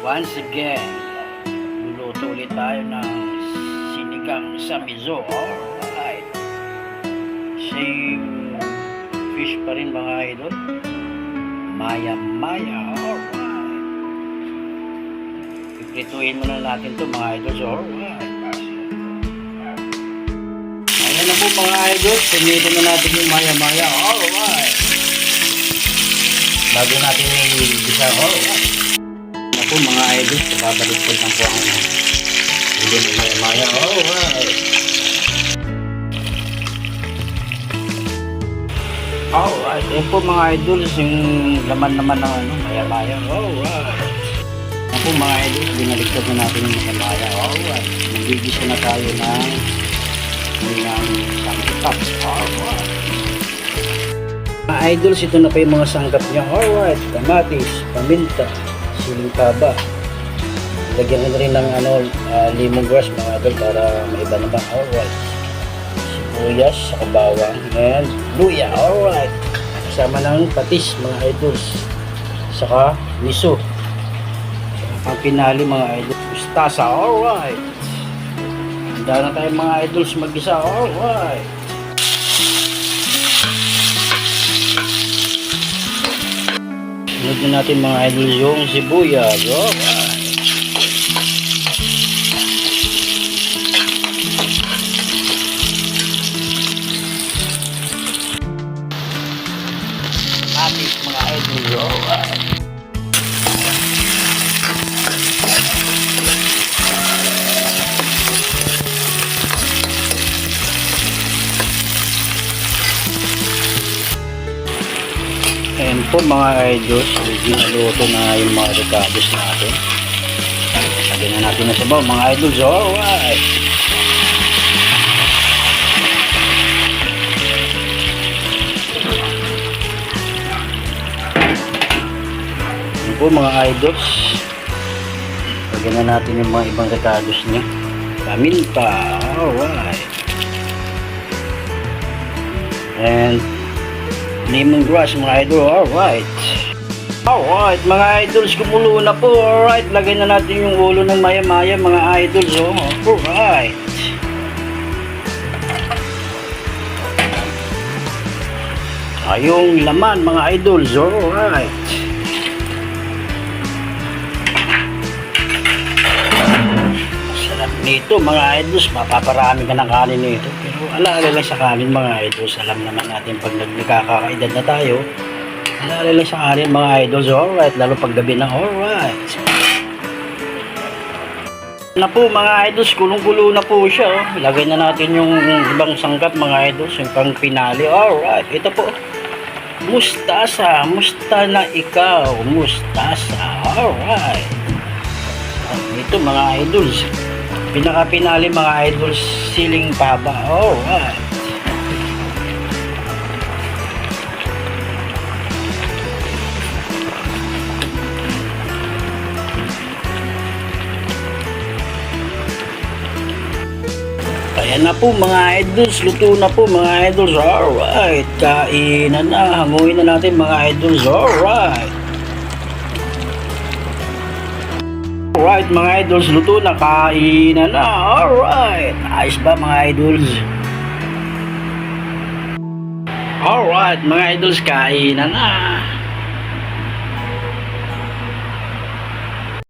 Once again, luluto ulit tayo ng sinigang sa miso. Alright. Same fish pa rin mga idol. Maya-maya. Alright. Iprituhin muna natin to mga idol. Alright. Ayan na po mga idol. Pinitin na natin yung maya-maya. Alright. Bago natin i-gisa. Alright. Po mga idol, babalik po lang po ang ulo ng maya-maya. Alright. Alright. Yan po mga idol, yung laman naman ng maya-maya. Alright. Yan po mga idol, binaligtad na natin yung maya-maya. Alright. Nagigisa na tayo ng sangkap. Alright. Mga idols, ito na pa yung mga sangkap niya. Alright. Kamatis, paminta, siling taba. Lagyan ko na rin ng lemongrass mga idol para maiba naman. Alright. Sibuyas, saka bawang, and luya. Alright. Kasama ng patis mga idols. Saka miso. Saka pang pinali mga idols. Mustasa. Alright. Handa na tayo mga idols mag-isa. Alright. Sunod na natin mga idol yung sibuyas. Alright. Patis mga idol. Alright. Ayan po mga idols, ginaluto na yung mga ricados natin. Lagyan na natin na sabaw mga idols. Alright. Ayan po mga idols, lagyan na natin yung mga ibang ricados niya. Paminta. Alright. And lemongrass mga idol. Alright. Alright mga idols, kumulo na po. Alright, lagay na natin yung ulo ng maya-maya mga idols. Alright. Yung laman mga idols. Alright. Sarap nito mga idols, mapaparami ka ng kanin nito. Pero alaala lang sa kanin mga idols. Alam naman natin pag nagkakaedad na tayo, alaala lang sa kanin mga idols. Alright, lalo pag gabi na. Alright. Na po mga idols, kulong-kulo na po siya. Lagay na natin yung ibang sangkap mga idols, yung pang pinali. Alright, ito po. Mustasa, musta na ikaw, mustasa. Alright. Ito mga idols, pinaka-pinali mga idols, siling taba. Alright. Ayan na po mga idols, luto na po mga idols. Alright, kainan na, hanguin na natin mga idols. Alright. Alright mga idols, luto na, kainan na. Alright, ayos ba mga idols? Alright mga idols, kainan na.